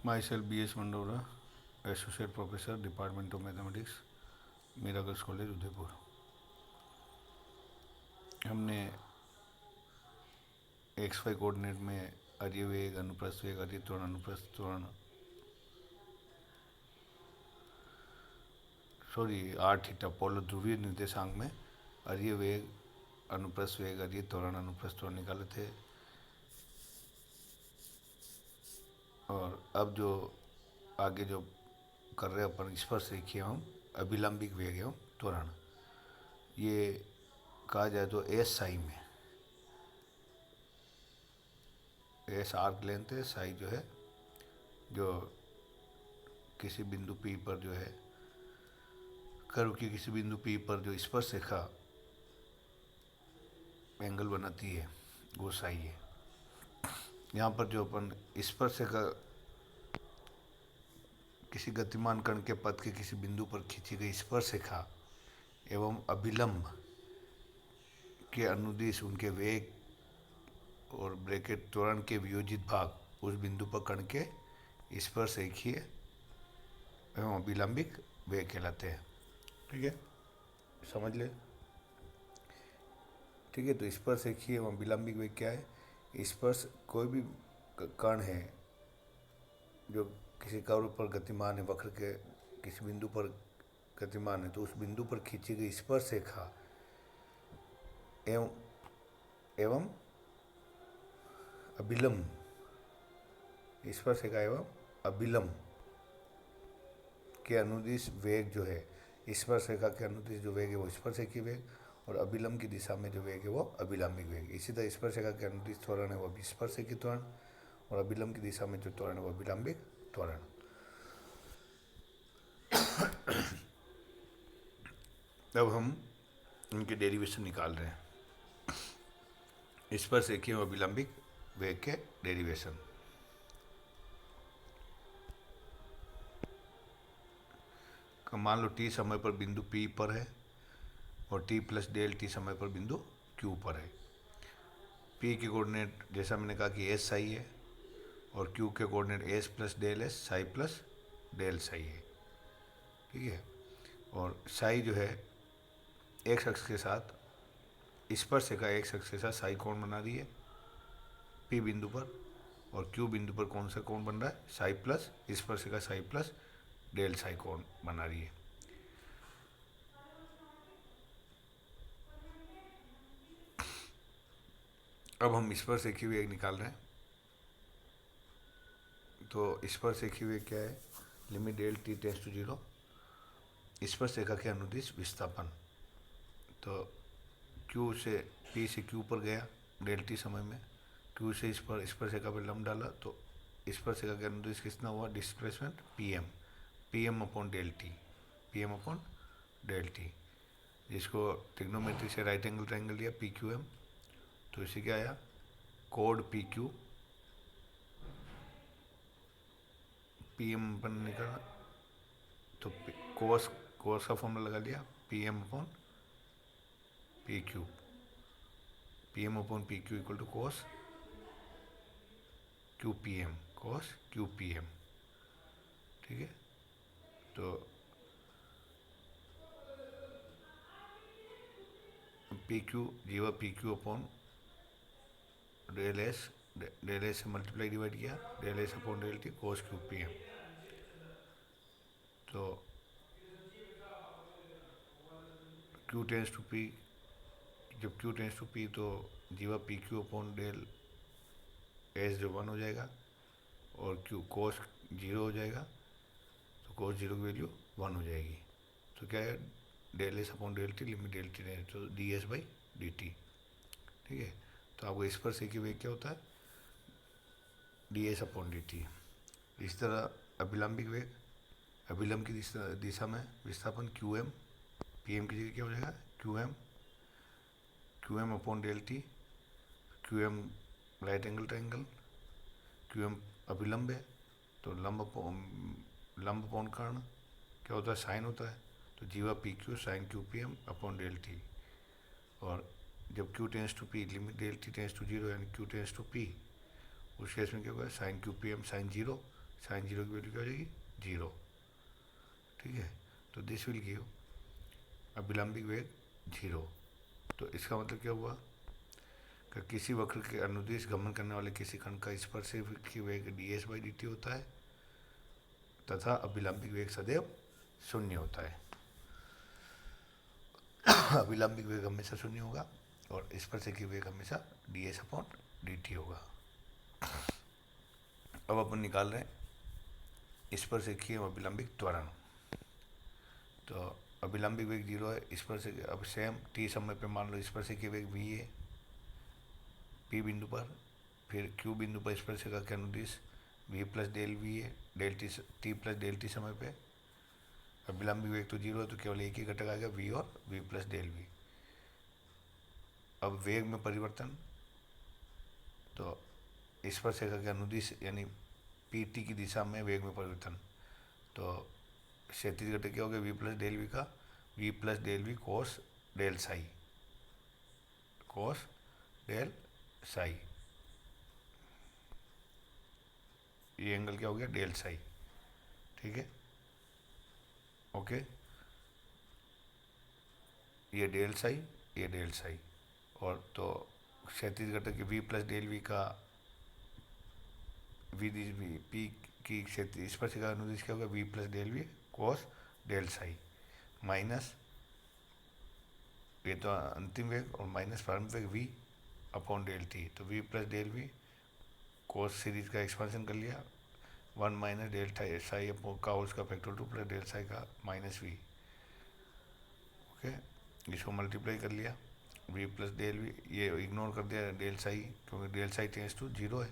Myself B.S. Mandora, Associate Professor, Department of Mathematics, मीरागर्स college Udaipur. हमने x Y coordinate में अरिवेग, अनुप्रस्थ वेग, अरित त्वरण, अनुप्रस्थ त्वरण, आर थीटा पोलर ध्रुवीय निर्देशांक में अरिवेग, अनुप्रस्थ वेग, अरित त्वरण, अनुप्रस्थ त्वरण निकाले थे। और अब जो आगे जो कर रहे अपन स्पर्श रेखीय एवं अभिलंबिक वेग एवं त्वरण, ये कहा जाए तो एस साई में, एस आर्क लेंथ है, साई जो है जो किसी बिंदु P पर जो है कर्व की किसी बिंदु P पर जो स्पर्श रेखा एंगल बनाती है वो साई है। यहाँ पर जो अपन स्पर्श रेखा किसी गतिमान कण के पथ के किसी बिंदु पर खींची गई स्पर्श रेखा एवं अभिलंब के अनुदिश उनके वेग और ब्रैकेट त्वरण के वियोजित भाग उस बिंदु पर कण के स्पर्श रेखीय एवं अभिलंबिक वेग कहलाते हैं। ठीक है, समझ ले। ठीक है, तो स्पर्श रेखीय एवं अभिलंबिक वेग क्या है? स्पर्श कोई भी कण है जो किसी कर्व पर गतिमान है, वक्र के किसी बिंदु पर गतिमान है, तो उस बिंदु पर खींची गई स्पर्श रेखा एवं अभिलंब, स्पर्श रेखा एवं अभिलंब के अनुदिश वेग जो है, स्पर्श रेखा के अनुदिश जो वेग है वो स्पर्श रेखीय वेग, और अभिलंब की दिशा में जो वेग है वो अभिलंबिक वेग। इसी तरह स्पर्श रेखा के अनुदिश त्वरण है वो भी स्पर्श रेखीय त्वरण, और अभिलंब की दिशा में जो त्वरण है वो अभिलंबिक त्वरण। अब हम इनके डेरिवेशन निकाल रहे हैं, स्पर्श रेखीय एवं अभिलंबिक वेग के डेरिवेशन। मान लो t समय पर बिंदु P पर है और t प्लस डेल टी समय पर बिंदु Q पर है। P के कोऑर्डिनेट जैसा मैंने कहा कि एस साई है, और Q के coordinate S plus del S psi plus del psi है। ठीक है, और साई जो है एक्स अक्ष के साथ स्पर्श रेखा एक्स अक्ष के साथ साई कोण बना रही है P बिंदु पर, और Q बिंदु पर कौन सा कोण बन रहा है? साई प्लस स्पर्श रेखा साई प्लस डेल साई कोण बना रही है। अब हम स्पर्श रेखीय वेग निकाल रहे हैं। तो स्पर्श रेखीय वेग क्या है? Limit del T tends to 0, स्पर्श रेखा के अनुदिश विस्थापन। तो Q से P से Q पर गया डेल टी समय में, Q से स्पर्श रेखा पर लंब डाला, तो स्पर्श रेखा के अनुदिश कितना हुआ? Displacement P M upon del T, जिसको ट्रिग्नोमेट्री से राइट एंगल ट्रायंगल दिया PQM, तो इसे क्या आया? कोड PQ PM अपन निकाला, तो कोस का फॉर्मूला लगा लिया PM upon PQ, PM upon PQ equal to cos QPM। ठीक है, तो PQ जीवा PQ अपॉन डेल एस से मल्टीप्लाई डिवाइड किया, del S upon del T cos QPM। तो Q टेंस टू P, जब Q टेंस टू P तो जीवा PQ अपॉन डेल एस जो 1 हो जाएगा, और Q कोस 0 हो जाएगा, तो कोस 0 की वैल्यू 1 हो जाएगी। तो क्या है? Del S upon del T, limit del T है तो ds/dt। ठीक है, तो आपको स्पर्श रेखीय वेग क्या होता है? ds upon dt। इस तरह अभिलंबिक वेग, अभिलंब की दिशा में विस्थापन QM, PM की जगह क्या हो जाएगा? QM upon del T, QM right angle triangle, QM अभिलंब है, तो लंब अपॉन कर्ण क्या होता है? साइन होता है, तो जीवा PQ sine QPM upon del T. और जब Q tends to P, limit del T tends to 0 यानी Q टेंस टू P, उस केस में क्या होगा? Sine QPM sine 0 sine zero की वैल्यू क्या हो जाएगी, जीरो। ठीक है, तो दिस विल गिव अभिलंबिक वेग जीरो। तो इसका मतलब क्या हुआ कि किसी वक्र के अनुदिश गमन करने वाले किसी कण का स्पर्शिक वेग ds बाई dt होता है तथा अभिलंबिक वेग सदैव शून्य होता है। अभिलंबिक वेग हमेशा शून्य होगा और स्पर्शिक वेग हमेशा ds अपॉन dt होगा। अब अपन निकाल रहे हैं स्पर्शिकीय और अभिलंबिक त्वरण। तो अभिलंबिक वेग जीरो है, स्पर्शिक अब सेम t समय पे मान लो स्पर्शिकीय वेग v है p बिंदु पर, फिर q बिंदु पर स्पर्शिका के अनुदिश v प्लस डेल v है del t plus del t समय पे। अभिलंबिक वेग तो जीरो है तो केवल एक ही घटक आएगा v और v प्लस डेल v। अब वेग में परिवर्तन, तो स्पर्शिका के अनुदिश यानी pt की दिशा में वेग में परिवर्तन, तो क्षैतिज घटक क्या हो गया v प्लस डेल v का v plus del v cos del Sai, कोस डेल साई, ये एंगल क्या हो गया डेल साई। ठीक है, ओके, ये डेल साई, ये डेल साई। और तो क्षैतिज घटक v प्लस डेल v का v p की क्षैतिज स्पर्शिका अनुदिश क्या होगा v plus del v cos del psi minus ये तो अंतिम वेग और माइनस प्रारंभिक वेग v अपॉन डेल t। तो v plus del v cos series का एक्सपेंशन कर लिया, one minus del psi upon का उसका factor two plus del psi का माइनस v। ओके, इसको मल्टीप्लाई कर लिया v प्लस डेल v, ये इग्नोर कर दिया डेल साई क्योंकि del psi tends to zero है।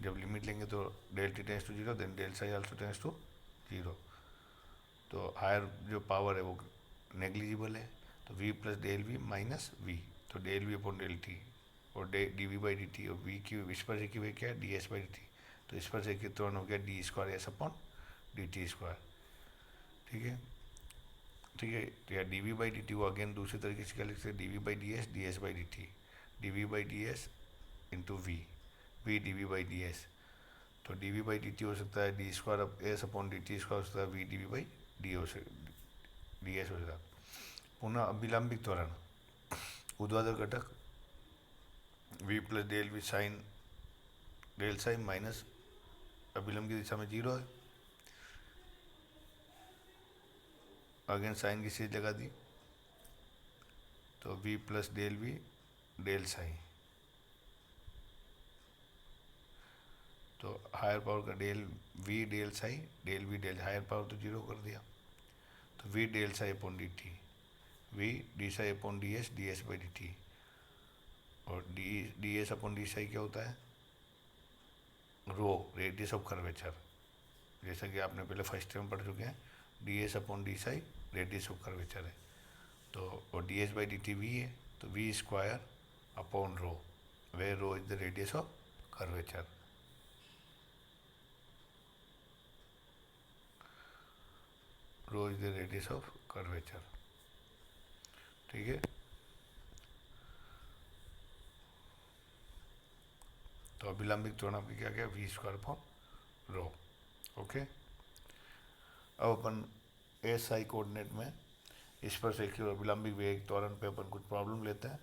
जब लिमिट लेंगे तो del T tends to zero then del psi also tends to zero. तो हायर जो पावर है वो नेग्लिजिबल है, तो v plus del v minus v, तो del v upon del T और d we by D t, और v की स्पर्शिक वेग क्या है d S by D t, तो स्पर्शिक त्वरण हो गया d square s upon D t square. ठीक है, ठीक है, तो या d we by D t को अगेन दूसरे तरीके से क्या लिख सकते हैं, d we by D S by D t, d we by D s into v D we by D s. तो d we by D t हो सकता है d square s upon D t square हो सकता है we D we by d हो d s हो सकता है। पुनः अभिलंबिक त्वरण, ऊर्ध्वाधर घटक v plus del V sine del sine minus अभिलंब की दिशा में जीरो है, अगेन साइन की सीरीज लगा दी, तो v plus del v del sine, तो हायर पावर का del v del psi del v del, higher power तो जीरो कर दिया, तो v del psi upon D t, v d psi upon d S by D t, और D S upon D psi क्या होता है रो radius of curvature, जैसा कि आपने पहले फर्स्ट टाइम पढ़ चुके हैं, D S upon D psi radius of curvature है। तो और D S by D T V है, तो V square upon rho, where rho is the radius of curvature. Rho is the radius of curvature. ठीक है, तो अभिलंबिक त्वरण आपकी क्या गया V square upon rho. Okay, अब अपन एस आई कोऑर्डिनेट में स्पर्शिकीय और अभिलंबिक वेग त्वरण पे अपन कुछ प्रॉब्लम लेते हैं।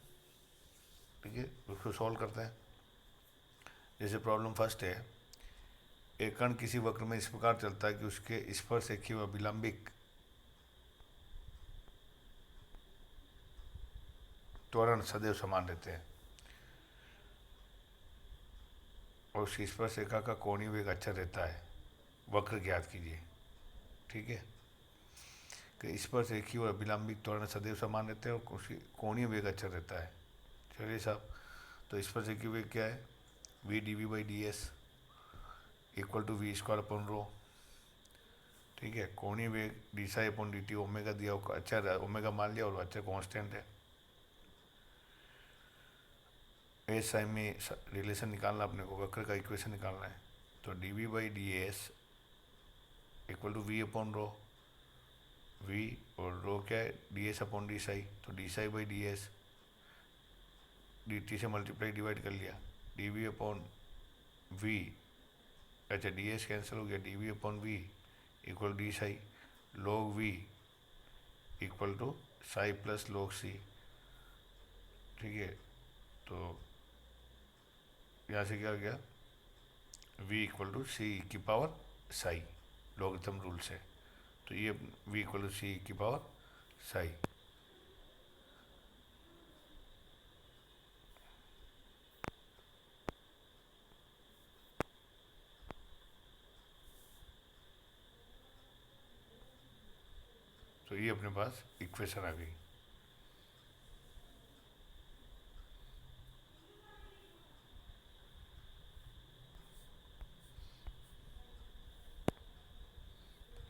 ठीक है, उसको सॉल्व करते हैं। जैसे प्रॉब्लम फर्स्ट है, एक कण किसी वक्र में इस प्रकार चलता है कि उसके स्पर्शिकीय व अभिलंबिक त्वरण सदैव समान रहते हैं और उसकी स्पर्शरेखा का कोणीय वेग अच्छा रहता है, वक्र ज्ञात कीजिए। ठीक है, कि स्पर्शरेखीय और अभिलंबिक त्वरण सदैव समान रहते हैं और उसकी कोणीय वेग अच्छा रहता है। चलिए साहब, तो स्पर्शरेखीय वेग क्या है we D we by D S equal to V square upon rho. ठीक है, कोणीय वेग D psi upon D T omega दिया, अच्छा ओमेगा मान लिया और अच्छा कांस्टेंट है। एस आई में रिलेशन निकालना अपने को, वक्र का इक्वेशन निकालना है, तो d we by D S equal to v upon rho, v और रो क्या है d S upon D psi, तो D psi by D s d t से मल्टीप्लाई डिवाइड कर लिया, डी वी अपॉन वी अच्छा डी एस कैंसिल हो गया, d v upon v equal d psi log v equal to psi plus log c. ठीक है, तो यहाँ से क्या हो गया, v इक्वल टू सी की पावर साई, लॉगरिथम रूल से। तो ये v इक्वल टू सी की पावर साई। तो ये अपने पास इक्वेशन आ गई।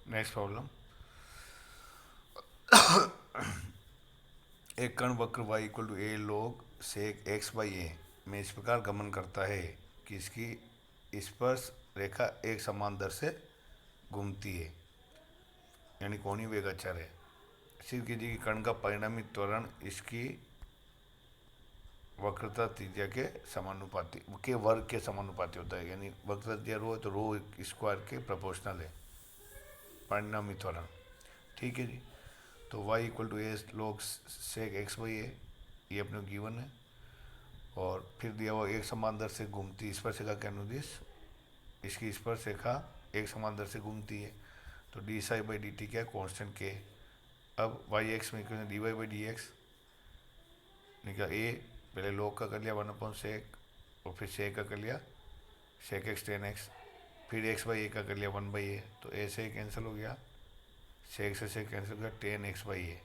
नेक्स्ट प्रॉब्लम, एक कण वक्र y equal to a log sec x by a में इस प्रकार गमन करता है कि इसकी स्पर्श रेखा एक समान दर से घूमती है, यानी कोणीय वेग अचर है। सिद्ध कीजिए कि कण का परिणामी त्वरण इसकी वक्रता त्रिज्या के समानुपाती के वर्ग के समानुपाती होता है, यानी वक्रता त्रिज्या रो है तो रो स्क्वायर के प्रोपोर्शनल है परिणामी त्वरण। ठीक है जी, तो y equal to a log sec x by a, ये अपने गिवन है। और फिर दिया हुआ एक समान दर से घूमती स्पर्श रेखा के अनुदिश इसकी स्पर्श रेखा एक समान दर से घूमती है। तो D psi by D T क्या है, कॉन्स्टेंट के। अब वाई एक्स में D Y by D X निकला, ए पहले log का कर लिया 1 अपॉन सेक, और फिर सेक का कर लिया सेक एक्स टेन एक्स, फिर एक्स बाई ए का कर लिया 1 बाई ए, तो ए से कैंसिल हो गया, सेक से कैंसिल हो गया, टेन एक्स बाई ए।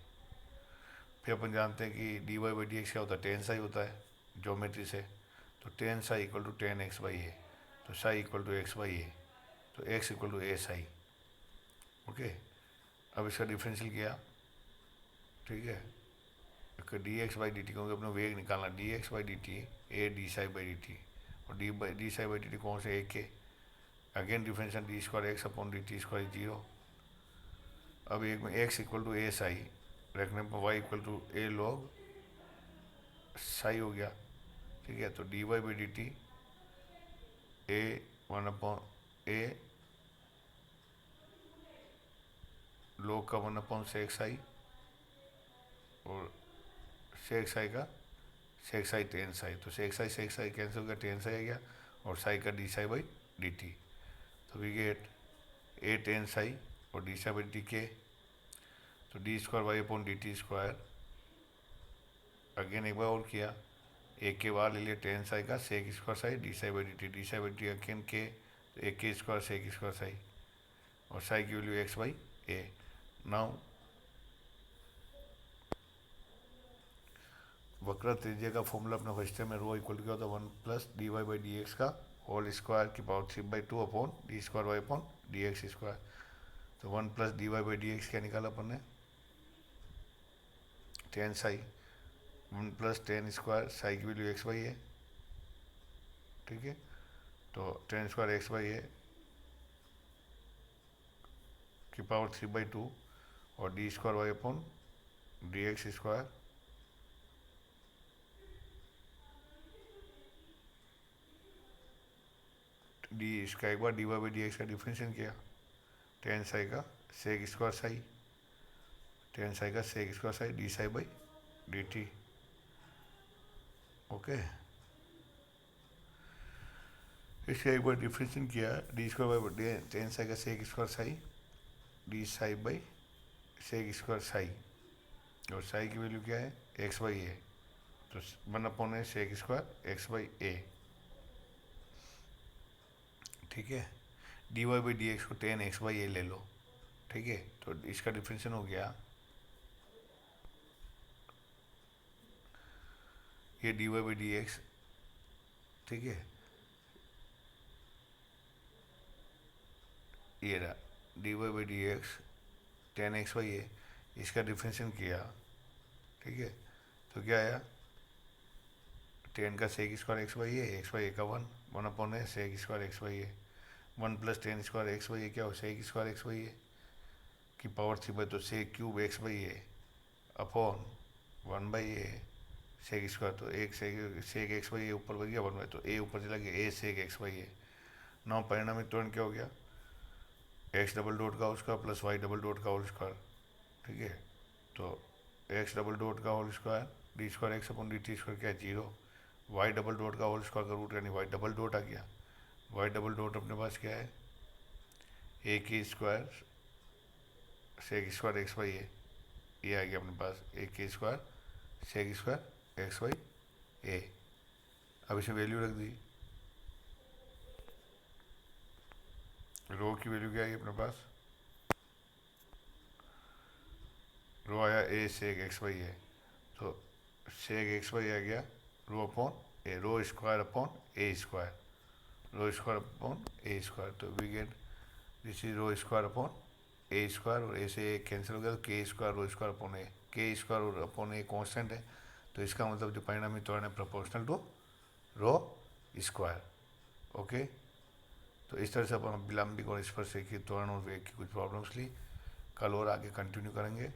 फिर अपन जानते हैं कि D Y by D X क्या होता है, टेन साई होता है ज्योमेट्री से। तो tan psi equal to tan x by a, तो psi equal to x by a, तो x equal to A psi. Okay, अब इसका डिफरेंशियल किया। ठीक है, d x by D t, क्योंकि अपने वेग निकालना, d x by D T a d psi by D t, और d psi by D t कौन से, ए के। Again differential d square x upon D t square zero. अब एक में X equal to A psi रखने पर Y equal to A log psi हो गया। ठीक है, तो D Y by D T A 1 upon A log का 1 अपॉन सेक साई, और सेक साई का सेक साई टेन साई, तो सेक साई कैंसिल हो गया, टेन साई आ गया, और साई का d psi by D t. तो we get a tan psi और डी साई बाई डी के, तो d square Y upon D t square. Again एक बार और किया, एक के बाहर ले लिया टेन साई का sec square psi D psi by D T again के, तो एक के स्क्वायर सेक स्क्वायर साई, और साई की value X by a. Now वक्र त्रिज्या का फॉर्मूला अपने फर्स्ट में रो इक्वल क्या होता है, 1 plus D Y by D x का होल स्क्वायर की power 3/2 upon D square Y upon D X square. तो 1 plus D Y by D X क्या निकाला अपन ने, tan psi, 1 plus tan square psi की वैल्यू एक्स बाई ए। ठीक है, तो टेन स्क्वायर एक्स बाई ए की पावर 3/2 और D square Y upon D X square. D इसका एक बार d Y by D x का डिफरेंशियल किया, टेन साई का sec square psi, tan psi का sec square psi D psi by D t. Okay, इसका एक बार डिफरेंशियल किया, d square by tan psi का sec square psi D psi by sec square psi, और psi की value क्या है, एक्स बाई ए, तो 1 upon a sec square x by ए। ठीक है, d Y by D x को टेन एक्स बाई ए ले लो। ठीक है, तो इसका डिफरेंशियल हो गया, ये d Y by D x. ठीक है, ये रहा d Y by D x tan x by a, इसका डिफरेंशियल किया। ठीक है, तो क्या आया, टेन का sec square x by a का 1 upon a sec square x by a, 1 plus tan square x by a क्या हो, सेक स्क्वायर एक्स बाई ए की पावर 3/2, तो sec cube x by a upon 1/a sec square, तो एक सेक x by ए ऊपर बन गया 1/, तो ए ऊपर चला गया a sec x by a, now परिणामी त्वरण क्या हो गया, एक्स डबल डॉट का whole square plus y double dot का होल स्क्वायर, ठीक है। तो एक्स डबल डॉट का whole square d square x upon D t square क्या है 0, वाई डबल डॉट का होल स्क्वायर का रूट यानी वाई डबल डॉट आ गया, वाई डबल डॉट अपने पास क्या है ए की square sec square x y a, ये आ गया अपने पास ए की square sec square x y a. अब इसमें वैल्यू रख दी, रो की वैल्यू क्या आई अपने पास, रो आया ए सेक एक्स वाई ए, तो सेक एक्स वाई आ गया rho upon A, rho square upon A square, rho square upon A square, तो we get this is rho square upon A square, और ए से ए कैंसिल हो गया तो K square rho square upon A, K square upon a constant है, तो इसका मतलब जो परिणामी त्वरण है proportional to rho square. Okay, तो इस तरह से अपन विलंबिक और स्पर्शरेखीय त्वरण और वेग की कुछ प्रॉब्लम्स ली, कल और आगे कंटिन्यू करेंगे,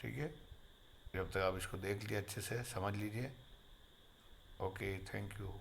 ठीक है। जब तक आप इसको देख लीजिए अच्छे से समझ लीजिए। Okay, thank you.